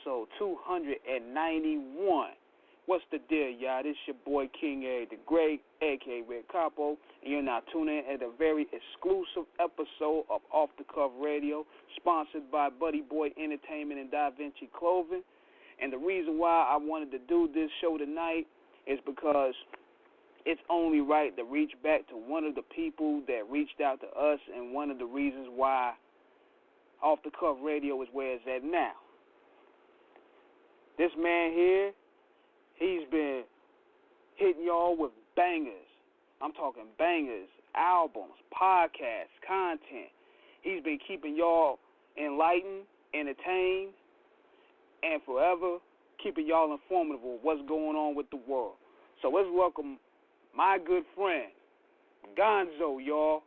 episode 291. What's the deal, y'all? This your boy King A the Great, a.k.a. Red Capo, and you're now tuning in at a very exclusive episode of Off the Cuff Radio, sponsored by Buddy Boy Entertainment and Da Vinci Clothing. And the reason why I wanted to do this show tonight is because it's only right to reach back to one of the people that reached out to us, and one of the reasons why Off the Cuff Radio is where it's at now. This man here, he's been hitting y'all with bangers. I'm talking bangers, albums, podcasts, content. He's been keeping y'all enlightened, entertained, and forever keeping y'all informative of what's going on with the world. So let's welcome my good friend, Gonzo, y'all.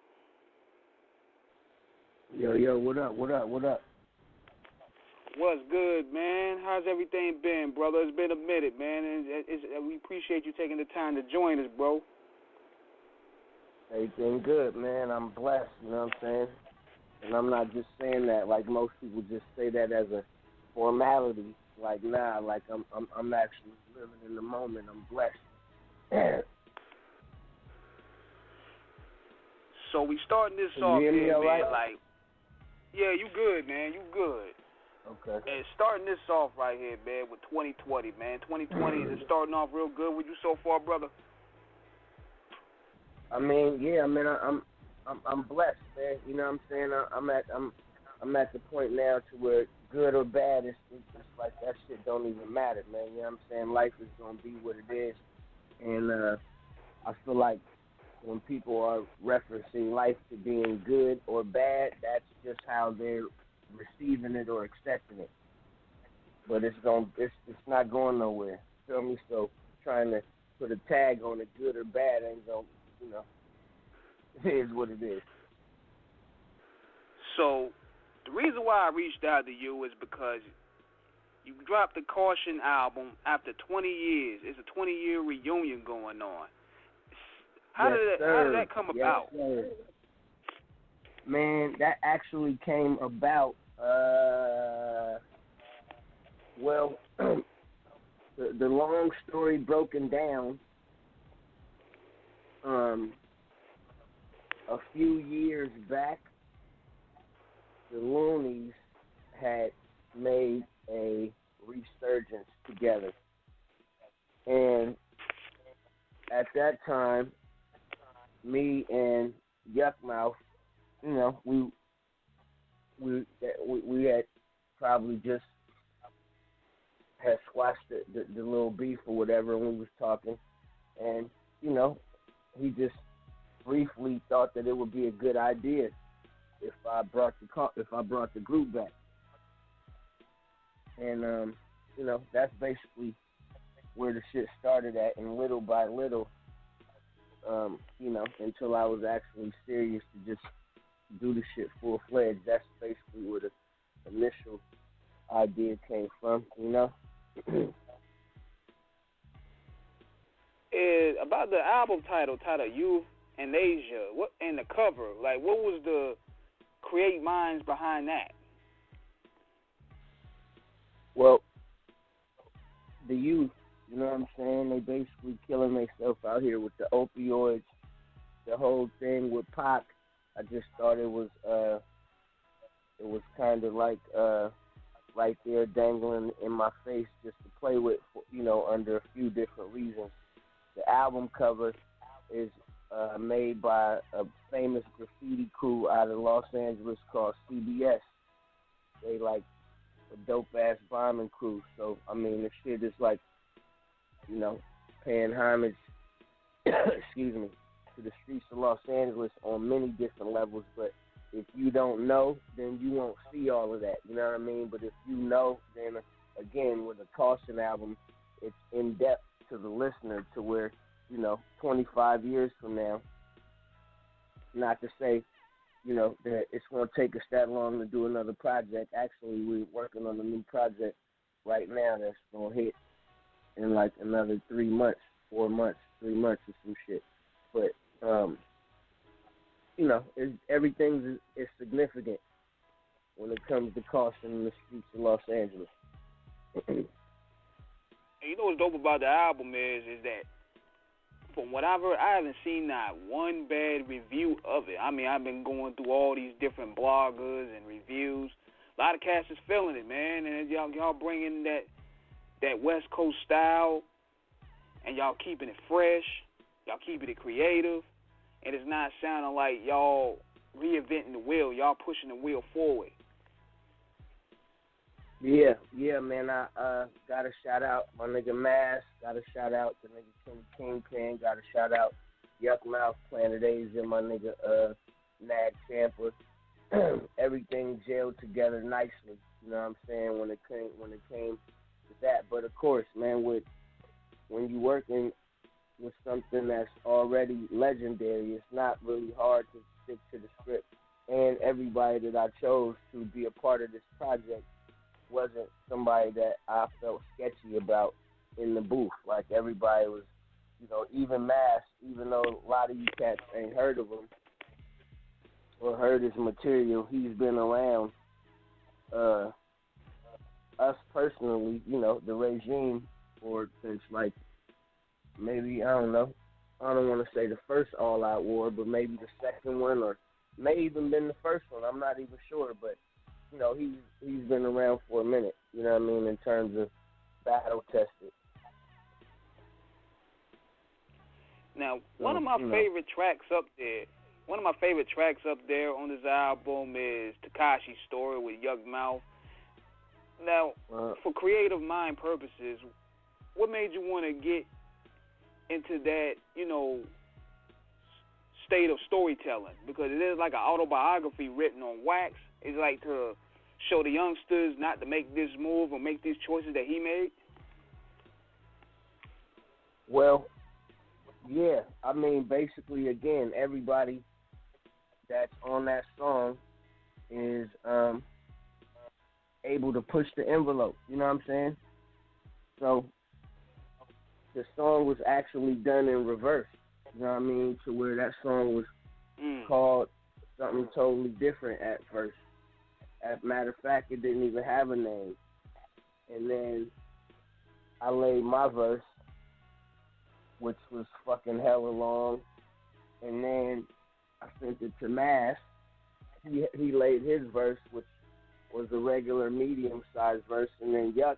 Yo, what up? What's good, man? How's everything been, brother? It's been a minute, man, and we appreciate you taking the time to join us, bro. Everything good, man. I'm blessed, you know what I'm saying? And I'm not just saying that like most people just say that as a formality. Like, nah, like I'm actually living in the moment. I'm blessed. So we starting this off here, man. Right? Like, yeah, you good, man. You good. Okay. And starting this off right here, man, with 2020, man. 2020 is starting off real good with you so far, brother. I mean, yeah, I'm blessed, man. You know what I'm saying? I'm at the point now to where good or bad, it's like that shit don't even matter, man. You know what I'm saying? Life is gonna be what it is, and I feel like when people are referencing life to being good or bad, that's just how they're receiving it or accepting it. But it's not going nowhere. Feel me? So trying to put a tag on it, good or bad, ain't gonna, you know, it is what it is. So the reason why I reached out to you is because you dropped the Kausion album after 20 years. It's a 20-year reunion going on. How did that come about? Sir. Man, that actually came about, well, the long story broken down, a few years back, the Loonies had made a resurgence together. And at that time, me and Yukmouth, you know, we had probably just had squashed the little beef or whatever, and we was talking, and you know, he just briefly thought that it would be a good idea if I brought the group back, and you know, that's basically where the shit started at, and little by little, you know, until I was actually serious to just do the shit full-fledged. That's basically where the initial idea came from, you know? About the album title Youth and Asia, what, and the cover, like, what was the create minds behind that? Well, the youth, you know what I'm saying? They basically killing themselves out here with the opioids, the whole thing with Pac. I just thought it was kind of like right there dangling in my face just to play with, you know, under a few different reasons. The album cover is made by a famous graffiti crew out of Los Angeles called CBS. They like a dope-ass bombing crew. So, I mean, the shit is like, you know, paying homage, excuse me, to the streets of Los Angeles on many different levels. But if you don't know, then you won't see all of that. You know what I mean? But if you know, then again, with a Kausion album, it's in depth to the listener to where, you know, 25 years from now, not to say, you know, that it's going to take us that long to do another project. Actually, we're working on a new project right now that's going to hit in like another 3 months, 4 months, 3 months or some shit. But, you know, everything is significant when it comes to Kausion in the streets of Los Angeles. what's dope about the album is that from what I've heard, I haven't seen not one bad review of it. I mean, I've been going through all these different bloggers and reviews. A lot of cats is feeling it, man, and y'all bringing that West Coast style, and y'all keeping it fresh, y'all keeping it creative, and it's not sounding like y'all reinventing the wheel. Y'all pushing the wheel forward. Yeah, man. I gotta shout out my nigga Mass. Gotta shout out the nigga Kingpin. Gotta shout out Yukmouth, Planet Asia, my nigga Nag Champa. Everything gelled together nicely. You know what I'm saying? When it came to that, but of course, man, when you working with something that's already legendary, it's not really hard to stick to the script. And everybody that I chose to be a part of this project wasn't somebody that I felt sketchy about in the booth. Like, everybody was, even Mass, even though a lot of you cats ain't heard of him or heard his material, he's been around us personally, the regime, or since, like, maybe, I don't know, I don't want to say the first all-out war, but maybe the second one, or may even been the first one. I'm not even sure, but he's been around for a minute, you know what I mean, in terms of battle tested. Now, one of my favorite tracks up there on this album is Tekashi's Story with Yukmouth. Now, for creative mind purposes, what made you want to get into that, state of storytelling? Because it is like an autobiography written on wax. It's like to show the youngsters not to make this move or make these choices that he made. Well, yeah. I mean, basically, again, everybody that's on that song is able to push the envelope. You know what I'm saying? So the song was actually done in reverse. You know what I mean? To where that song was called something totally different at first. As a matter of fact, it didn't even have a name. And then I laid my verse, which was fucking hella long. And then I sent it to Mass. He laid his verse, which was a regular medium-sized verse. And then Yuck,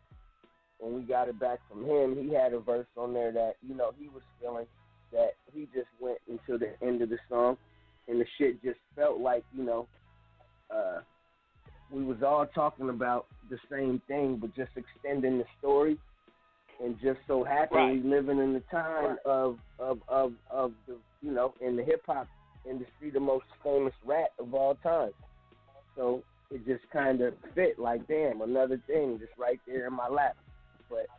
when we got it back from him, he had a verse on there that, he was feeling that he just went until the end of the song. And the shit just felt like, we was all talking about the same thing, but just extending the story, and just so happily living in the time of the, in the hip hop industry, the most famous rat of all time. So it just kind of fit, like, damn, another thing just right there in my lap. But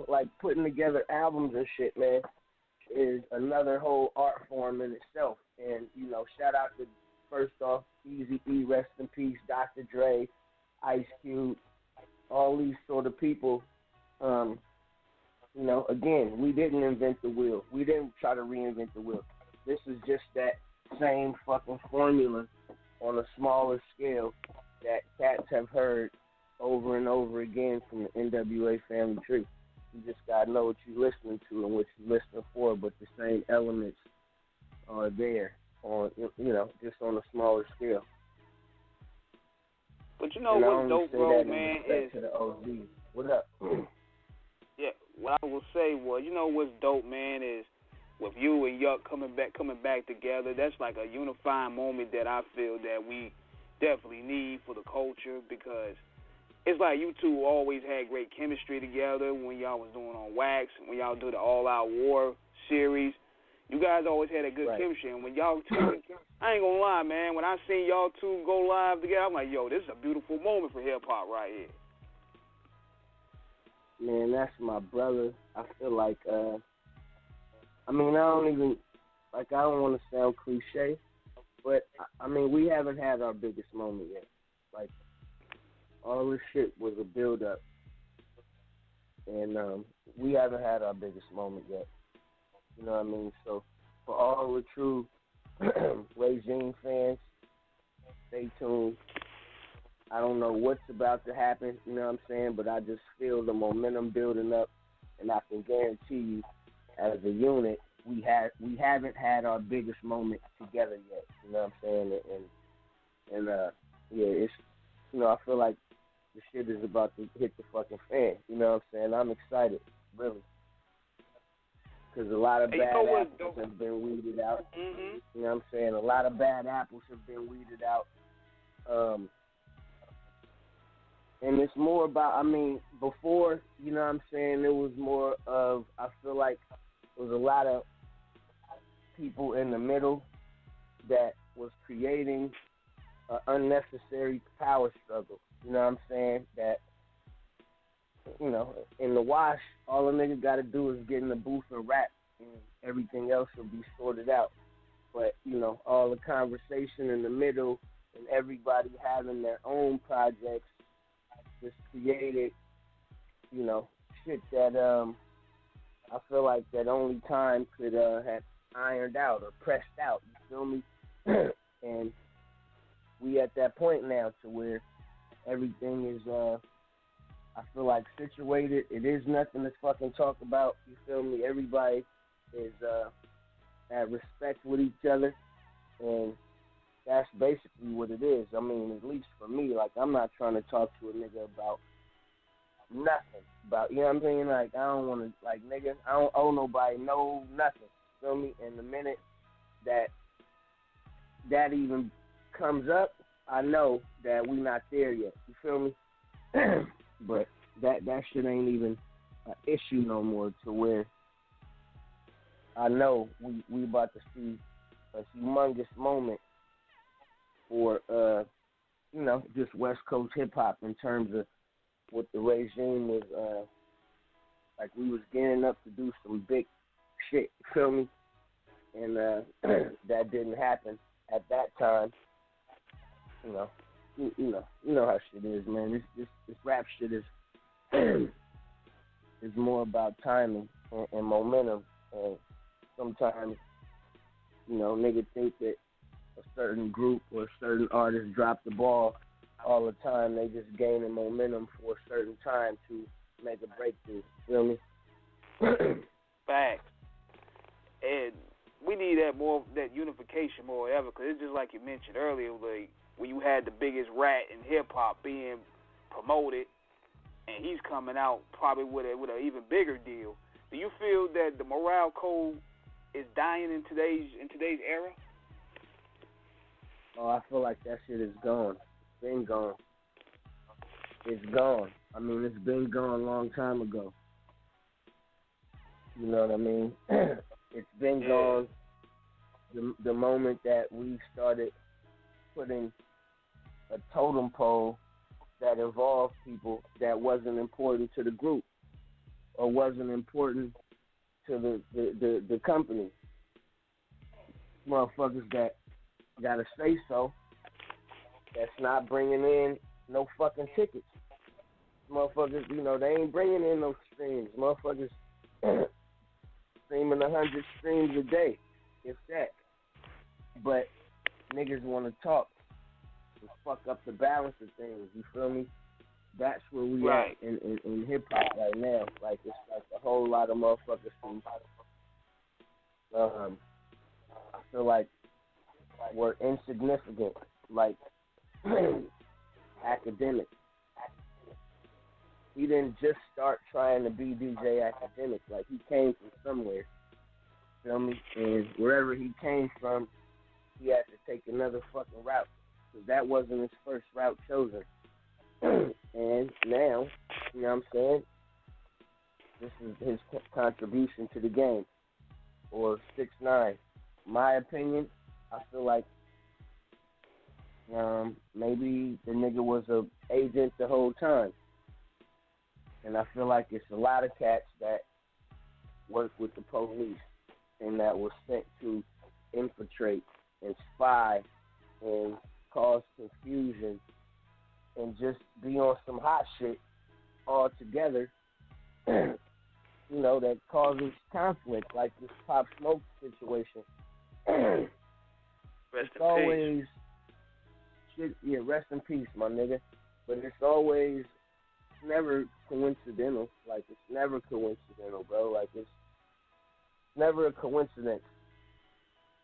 like putting together albums and shit, man, is another whole art form in itself. And shout out to, first off, Eazy-E, rest in peace, Dr. Dre, Ice Cube, all these sort of people. Again, we didn't invent the wheel. We didn't try to reinvent the wheel. This is just that same fucking formula on a smaller scale that cats have heard over and over again from the NWA family tree. You just gotta know what you're listening to and what you're listening for, but the same elements are there on, just on a smaller scale. But what's dope, bro, man, is to the OG. What up? Yeah, what I will say was, what's dope, man, is with you and Yuck coming back together. That's like a unifying moment that I feel that we definitely need for the culture, because it's like you two always had great chemistry together when y'all was doing on Wax, when y'all do the All Out War series. You guys always had a good chemistry, and when y'all two, I ain't gonna lie, man, when I seen y'all two go live together, I'm like, yo, this is a beautiful moment for hip-hop right here. Man, that's my brother. I feel like, I don't want to sound cliche, but, we haven't had our biggest moment yet. Like, all this shit was a build-up, and we haven't had our biggest moment yet. You know what I mean? So, for all the true regime fans, stay tuned. I don't know what's about to happen, you know what I'm saying, but I just feel the momentum building up, and I can guarantee you, as a unit, we haven't had our biggest moment together yet. You know what I'm saying? And yeah, it's, you know, I feel like the shit is about to hit the fucking fan. You know what I'm saying? I'm excited, really, because a lot of bad apples have been weeded out. Mm-hmm. You know what I'm saying? A lot of bad apples have been weeded out. And it's more about, I mean, before, you know what I'm saying, it was more of, I feel like there was a lot of people in the middle that was creating an unnecessary power struggle. You know what I'm saying? That, you know, in the wash, all a nigga got to do is get in the booth and rap, and everything else will be sorted out. But, you know, all the conversation in the middle and everybody having their own projects just created, you know, shit that I feel like that only time could have ironed out or pressed out. You feel me? And we at that point now to where everything is, I feel like, situated. It is nothing to fucking talk about. You feel me? Everybody is at respect with each other, and that's basically what it is. I mean, at least for me, like, I'm not trying to talk to a nigga about nothing. About, you know what I'm saying? Like, I don't want to, like, nigga, I don't owe nobody no nothing. Feel me? And the minute that even comes up, I know that we not there yet. You feel me? But that shit ain't even an issue no more, to where I know we about to see a humongous moment for, you know, just West Coast hip-hop in terms of what the regime was, like, we was gearing up to do some big shit, you feel me? And that didn't happen at that time. You know how shit is, man. This rap shit is is more about timing and momentum. And sometimes, you know, niggas think that a certain group or a certain artist drop the ball all the time. They just gaining momentum for a certain time to make a breakthrough. Feel me? Facts. And we need that unification more than ever, because it's just like you mentioned earlier, like when you had the biggest rat in hip hop being promoted, and he's coming out probably with an even bigger deal. Do you feel that the morale code is dying in today's era? Oh, I feel like that shit is gone. It's been gone. It's gone. I mean, it's been gone a long time ago. You know what I mean? It's been gone the moment that we started putting a totem pole that involved people that wasn't important to the group or wasn't important to the company. Motherfuckers that got a say so that's not bringing in no fucking tickets. Motherfuckers, you know, they ain't bringing in no streams. Motherfuckers streaming 100 streams a day, if that. But niggas want to talk and fuck up the balance of things. You feel me? That's where we at in hip hop right now. Like, it's like a whole lot of motherfuckers who I feel like we're insignificant, like academic. He didn't just start trying to be DJ Academic. Like, he came from somewhere. Feel me? And wherever he came from, he had to take another fucking route, because that wasn't his first route chosen. And now, you know what I'm saying, this is his contribution to the game. Or 6ix9ine. My opinion, I feel like maybe the nigga was a agent the whole time. And I feel like it's a lot of cats that work with the police and that were sent to infiltrate and spy and cause confusion and just be on some hot shit all together, you know, that causes conflict, like this Pop Smoke situation. Rest it's always shit, yeah, rest in peace, my nigga. But it's always never coincidental. Like, it's never coincidental never a coincidence.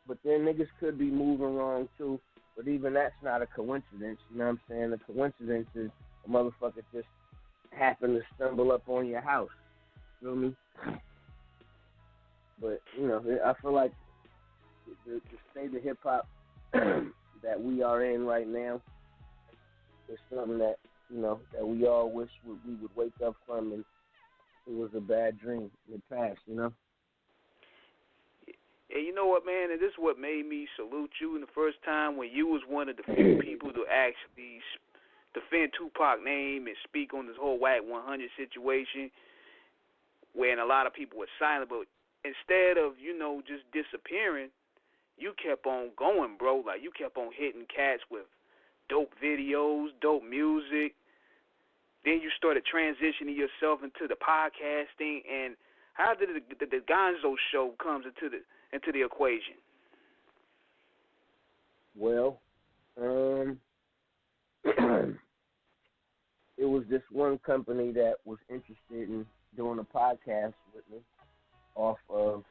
But then niggas could be moving wrong too. But even that's not a coincidence. You know what I'm saying? The coincidence is a motherfucker just happened to stumble up on your house. You feel me? But, you know, I feel like the state of hip-hop that we are in right now is something that, you know, that we all wish we would wake up from, and it was a bad dream in the past, you know? And you know what, man? And this is what made me salute you in the first time, when you was one of the few people to actually defend Tupac's name and speak on this whole Wack 100 situation, when a lot of people were silent. But instead of, you know, just disappearing, you kept on going, bro. Like, you kept on hitting cats with dope videos, dope music. Then you started transitioning yourself into the podcasting. And how did the Gonzo Show comes into the equation? Well, it was this one company that was interested in doing a podcast with me off of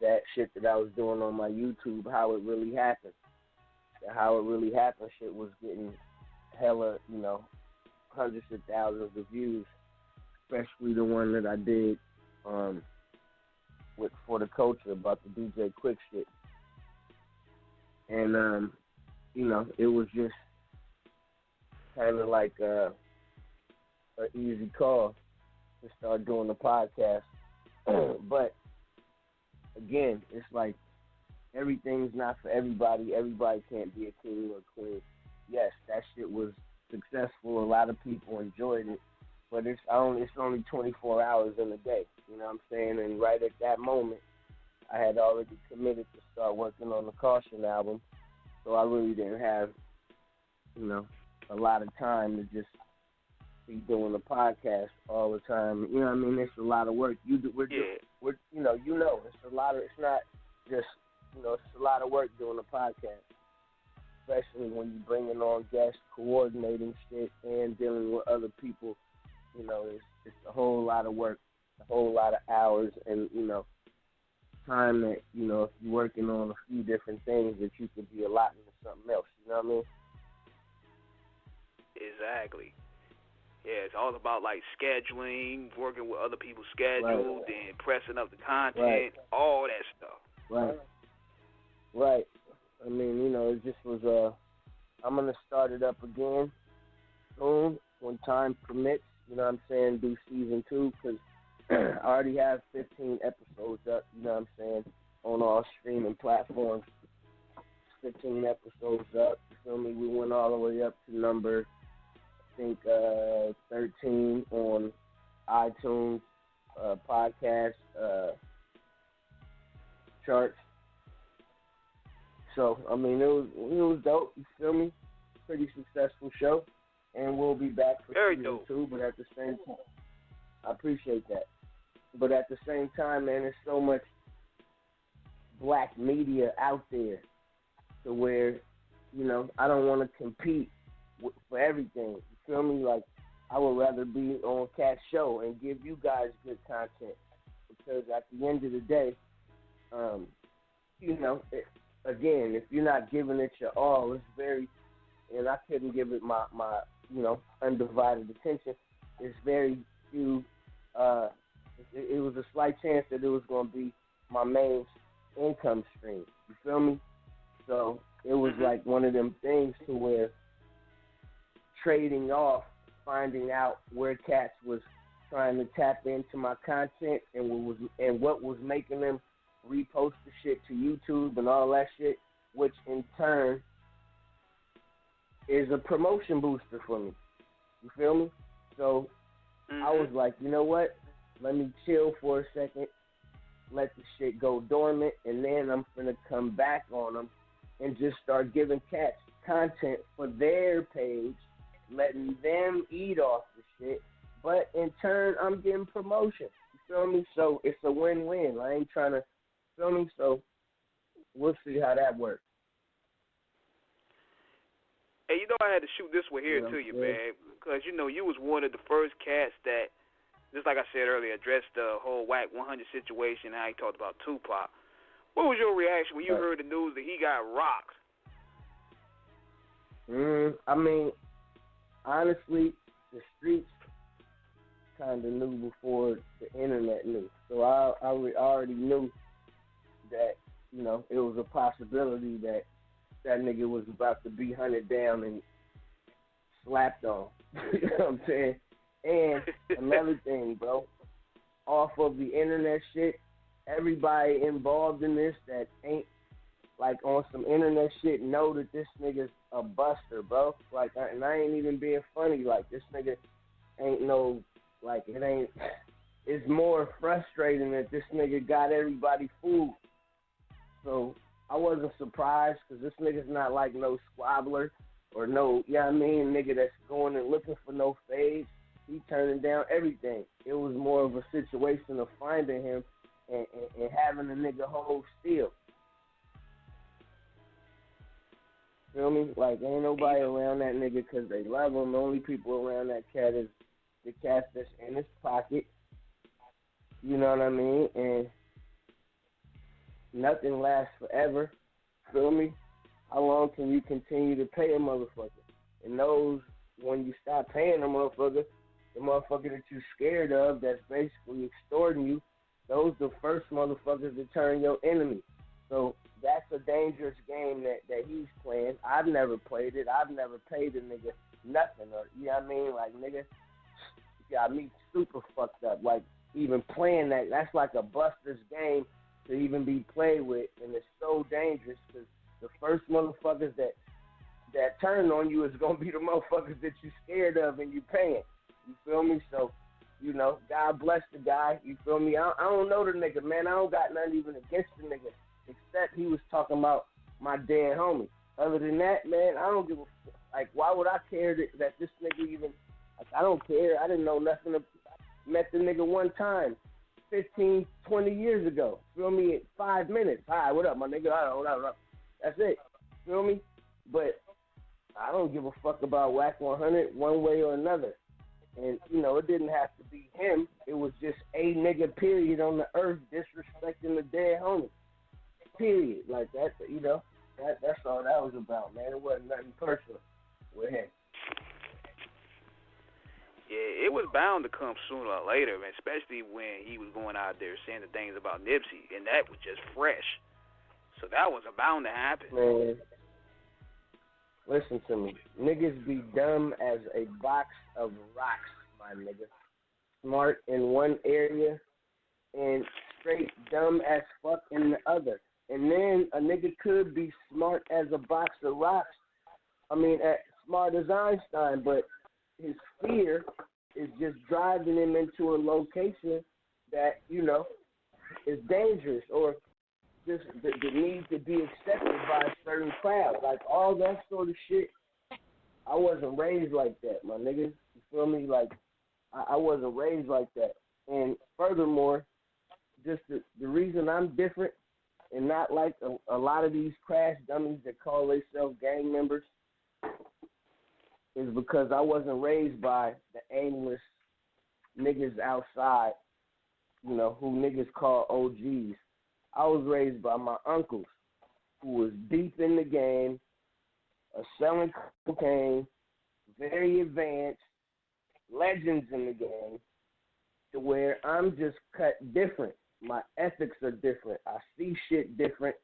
that shit that I was doing on my YouTube, How It Really Happened. The How It Really Happened shit was getting hella, you know, hundreds of thousands of views, especially the one that I did with For the Culture about the DJ Quick shit. And, you know, it was just kind of like an easy call to start doing the podcast. But, again, it's like everything's not for everybody. Everybody can't be a king or a queen. Yes, that shit was successful. A lot of people enjoyed it. But it's only 24 hours in a day. You know what I'm saying? And right at that moment, I had already committed to start working on the Kausion album. So I really didn't have, you know, a lot of time to just be doing the podcast all the time. You know what I mean? It's a lot of work. It's a lot of, it's not just, you know, it's a lot of work doing the podcast, especially when you're bringing on guests, coordinating shit, and dealing with other people. You know, it's a whole lot of work, a whole lot of hours, and, you know, time that, you know, if you're working on a few different things that you could be allotting to something else. You know what I mean? Exactly. Yeah, it's all about, like, scheduling, working with other people's schedules, right. and pressing up the content, all that stuff. Right. I mean, you know, it just was, I'm going to start it up again soon when time permits. You know what I'm saying? Do season 2, because I already have 15 episodes up, you know what I'm saying, on all streaming platforms. 15 episodes up, you feel me? We went all the way up to number, I think, 13 on iTunes podcast charts. So, I mean, it was dope, you feel me? Pretty successful show. And we'll be back for season 2, but at the same time, I appreciate that. But at the same time, man, there's so much black media out there to where, you know, I don't want to compete for everything. You feel me? Like, I would rather be on Cat's show and give you guys good content, because at the end of the day, you know, again, if you're not giving it your all, it's very, and I couldn't give it my you know, undivided attention. It's very few. It was a slight chance that it was going to be my main income stream. You feel me? So it was like one of them things to where trading off, finding out where cats was trying to tap into my content and what was making them repost the shit to YouTube and all that shit, which in turn is a promotion booster for me. You feel me? So I was like, you know what? Let me chill for a second, let the shit go dormant, and then I'm finna come back on them and just start giving cats content for their page, letting them eat off the shit. But in turn, I'm getting promotion. You feel me? So it's a win-win. I ain't trying to, feel me? So we'll see how that works. Hey, you know, I had to shoot this one here to you, man, because, you know, you was one of the first cats that, just just like I said earlier, addressed the whole Wack 100 situation, how he talked about Tupac. What was your reaction when you heard the news that he got rocked? I mean, honestly, the streets kind of knew before the internet knew. So I already knew that, you know, it was a possibility that that nigga was about to be hunted down and slapped on. You know what I'm saying? And another thing, bro, off of the internet shit, everybody involved in this that ain't like on some internet shit know that this nigga's a buster, bro. Like, and I ain't even being funny. Like, this nigga ain't no, like, it ain't, it's more frustrating that this nigga got everybody fooled. So I wasn't surprised because this nigga's not like no squabbler or no, you know what I mean, nigga that's going and looking for no fades. He turning down everything. It was more of a situation of finding him and having a nigga hold still. Feel me? Like, ain't nobody around that nigga because they love him. The only people around that cat is the cat that's in his pocket. You know what I mean? And nothing lasts forever. Feel me? How long can you continue to pay a motherfucker? And those, when you stop paying a motherfucker, the motherfucker that you scared of that's basically extorting you, those the first motherfuckers that turn your enemy. So that's a dangerous game that he's playing. I've never played it. I've never paid a nigga nothing. Or, you know what I mean? Like, nigga, got me super fucked up. Like, even playing that, that's like a buster's game to even be played with, and it's so dangerous because the first motherfuckers that turn on you is going to be the motherfuckers that you scared of and you paying. You feel me? So, you know, God bless the guy. You feel me? I don't know the nigga, man. I don't got nothing even against the nigga, except he was talking about my dead homie. Other than that, man, I don't give a fuck. Like, why would I care that this nigga even, like, I don't care. I didn't know nothing. Met the nigga one time 15, 20 years ago. Feel me? In 5 minutes. Hi, what up, my nigga? What up? That's it. Feel me? But I don't give a fuck about Wack 100 one way or another. And, you know, it didn't have to be him. It was just a nigga, period, on the earth disrespecting the dead homie. Period. Like, that, you know, that's all that was about, man. It wasn't nothing personal with him. Yeah, it was bound to come sooner or later, man, especially when he was going out there saying the things about Nipsey, and that was just fresh. So that was bound to happen. Man, listen to me. Niggas be dumb as a box of rocks, my nigga. Smart in one area and straight dumb as fuck in the other. And then a nigga could be smart as a box of rocks. I mean, smart as Einstein, but his fear is just driving him into a location that, you know, is dangerous or just the need to be accepted by a certain crowd. Like, all that sort of shit, I wasn't raised like that, my nigga. You feel me? Like, I wasn't raised like that. And furthermore, just the reason I'm different and not like a lot of these crash dummies that call themselves gang members is because I wasn't raised by the aimless niggas outside, you know, who niggas call OGs. I was raised by my uncles who was deep in the game, selling cocaine, very advanced, legends in the game, to where I'm just cut different. My ethics are different. I see shit different,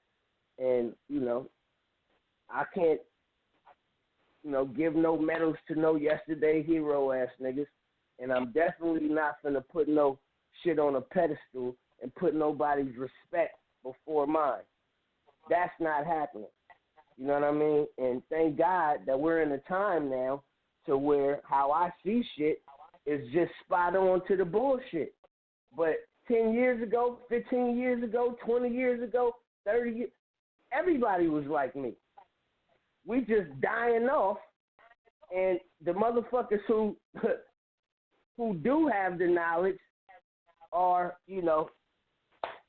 and, you know, I can't, you know, give no medals to no yesterday hero-ass niggas, and I'm definitely not finna put no shit on a pedestal and put nobody's respect before mine. That's not happening. You know what I mean? And thank God that we're in a time now to where how I see shit is just spot on to the bullshit. But 10 years ago, 15 years ago, 20 years ago, 30 years, everybody was like me. We just dying off, and the motherfuckers who do have the knowledge are, you know,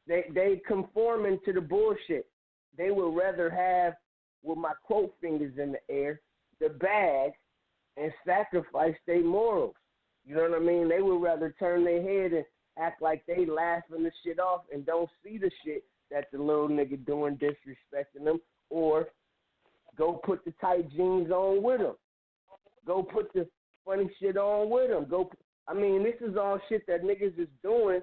they conforming to the bullshit. They would rather have, with my quote fingers in the air, the bag and sacrifice their morals. You know what I mean? They would rather turn their head and act like they laughing the shit off and don't see the shit that the little nigga doing, disrespecting them, or go put the tight jeans on with them. Go put the funny shit on with them. I mean, this is all shit that niggas is doing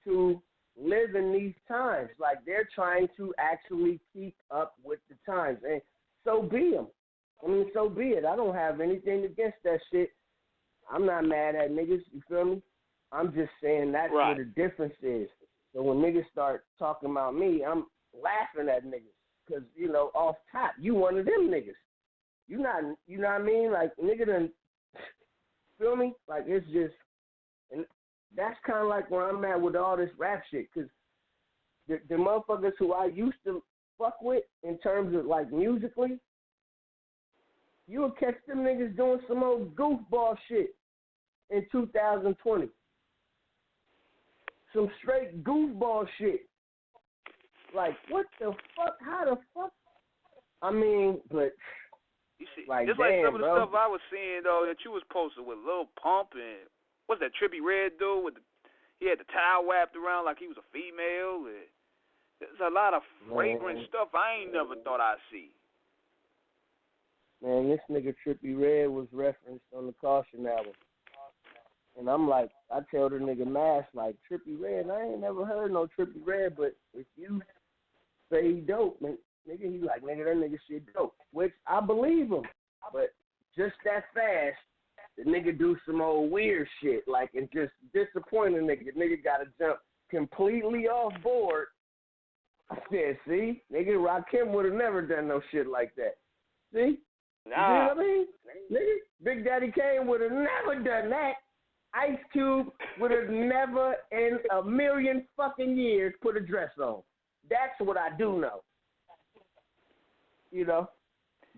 to live in these times. Like, they're trying to actually keep up with the times. And so be them. I mean, so be it. I don't have anything against that shit. I'm not mad at niggas, you feel me? I'm just saying that's right. where the difference is. So when niggas start talking about me, I'm laughing at niggas. Because, you know, off top, you one of them niggas. You not, you know what I mean? Like, nigga done, feel me? Like, it's just, and that's kind of like where I'm at with all this rap shit. Because the motherfuckers who I used to fuck with in terms of, like, musically, you would catch them niggas doing some old goofball shit in 2020. Some straight goofball shit. Like, what the fuck? How the fuck? I mean, but, you see, like, just damn, like some of the bro. stuff I was seeing, though, that you was posting with Lil Pump and, what's that Trippie Redd dude? He had the towel wrapped around like he was a female. And there's a lot of fragrant stuff I ain't never thought I'd see. Man, this nigga Trippie Redd was referenced on the Kausion album. And I'm like, I tell the nigga Mash, like, Trippie Redd, I ain't never heard no Trippie Redd, but if you say he dope, man, nigga, he like, nigga, that nigga shit dope. Which I believe him. But just that fast, the nigga do some old weird shit, like, and just disappoint a nigga. Nigga gotta jump completely off board. I said, see, nigga, Rakim would have never done no shit like that. See? Nah. You see what I mean? Nigga, Big Daddy Kane would have never done that. Ice Cube would have never in a million fucking years put a dress on. That's what I do know. You know?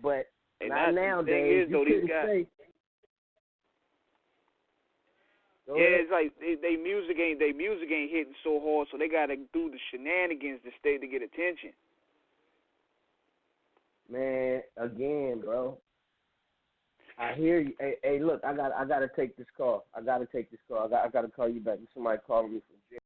But not nowadays. You couldn't say. Yeah, it's like they music ain't hitting so hard, so they gotta do the shenanigans to stay to get attention. Man, again, bro. I hear you. Hey, look, I gotta take this call. I gotta call you back. Somebody calling me from jail.